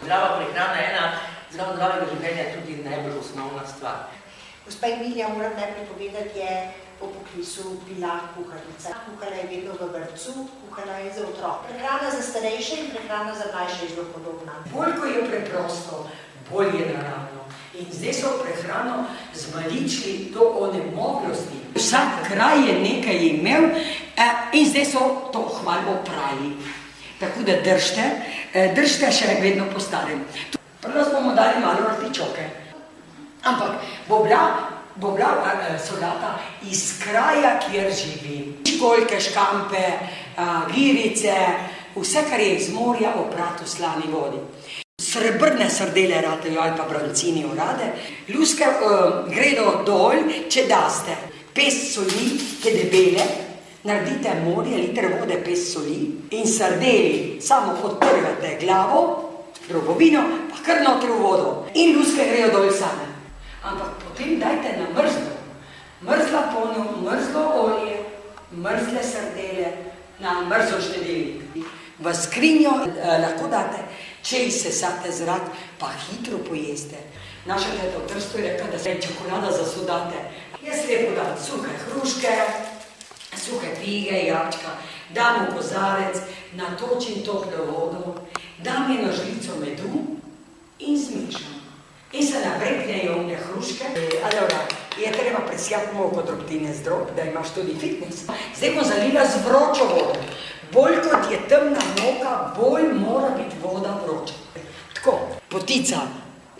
Zdrava prehrana je ena zelo zdravega življenja tudi najbolj osnovna stvar. Gospa Emilija, moram najprej povedati, je po poklicu bila kuharica. Kuhala je vedno v vrtcu, kuhala je za otroke. Prehrana za starejše in prehrana za mlajše je zelo podobna. Bolj ko je preprosto, bolj je naravno. In zdaj so prehrano zmaličili do onemoglosti. Vsak kraj je nekaj imel in zdaj so to hmalo prali. Tako da držite še vedno po starem. Prvo bomo dali malo artičoke. Ampak bo bila solata iz kraja, kjer živi. Školjke, škampe, girice, vse, kar je iz morja, oprat v slani vodi. Srebrne sardele ratejo ali pa brancini urade. Luske gredo dol, če daste pest soli, te debele, naredite morje, liter vode, pest soli in sardeli samo odtrgate glavo, drobovino, pa kar notri v vodo. In luske grejo dol same. Ampak potem dajte na mrzlo. Mrzla ponev, mrzlo olje, mrzle sardele na mrzlo štedilnik. V skrinjo lahko date, če izsesate zrak, pa hitro pojeste. Naša teta v Trstu je rekla, da se čokolada zasodate. Jaz lepo dam suhe hruške, suhe fige, jačka, dam v kozarec, natočim toplo vodo, dam eno žlico medu in zmešam. In se nabreknejo one hruške. Alora, je treba presijati moko drobtine z drob, da imaš tudi fitness. Zdaj bom zalila z vročo vodo. Bolj kot je temna moka, bolj mora biti voda vroča. Tako, potica,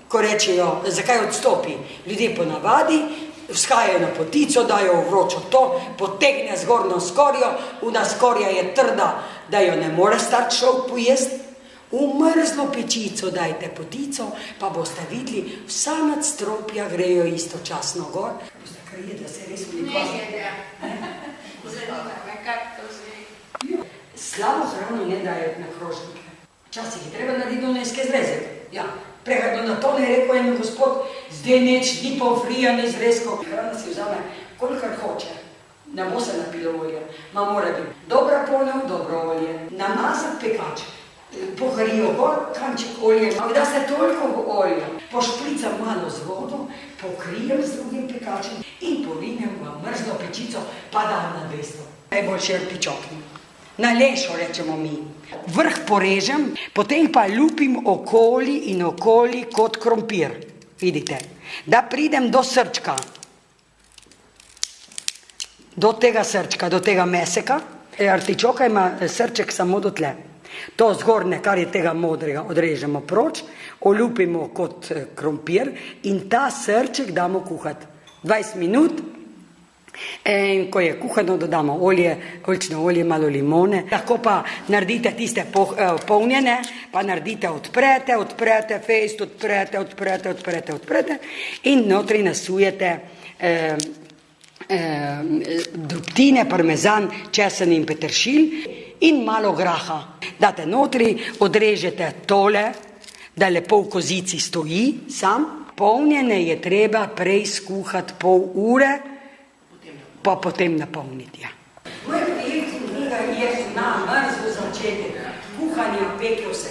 ko rečejo, zakaj odstopi? Ljudje ponavadi vzhajajo na potico, dajo v vročo to, potegne zgornjo skorjo, una skorja je trda, da jo ne more star človek pojesti. V mrzlo pečico dajte potico, pa boste videli, vsa nadstropja grejo istočasno gor. Boste kar jedli, da se res vlikali. Ne jedem. Zanima me, kak to zve. Slabo hrano ne dajo na krožnike. Včasih je treba narediti doneske zrezek. Ja, prekaj na to ne rekel en gospod, zdaj neč ni pomfrija, ni zrezkov. Hrana si vzame, kolikor hoče. Ne bo se napilo olje. Ma mora biti dobra ponev, dobro olje. Namazati pekač. Poharijo gor, kanček olje, da se toliko v olje. Pošpricam malo z vodo, pokrijem z drugim pekačem in porinem v mrzlo pečico, pa dam na 200. Najboljši artičokni. Na lešo rečemo mi. Vrh porežem, potem pa lupim okoli in okoli kot krompir. Vidite, da pridem do srčka. Do tega srčka, do tega meseka. Artičoka ima srček samo do tle. To zgornje, kar je tega modrega, odrežemo proč, olupimo kot krompir in ta srček damo kuhati 20 minut. In ko je kuhano, dodamo olje, oljčno olje, malo limone. Lahko pa naredite tiste polnjene, pa naredite, odprete, fejst, odprete in notri nasujete drobtine, parmezan, česen in peteršilj in malo graha. Date notri, odrežete tole, da lepo v kozici stoji sam. Polnjene je treba prej skuhati pol ure, pa potem napolniti. Moj prijatelj je na mrzlo začetek kuhanja, pekel se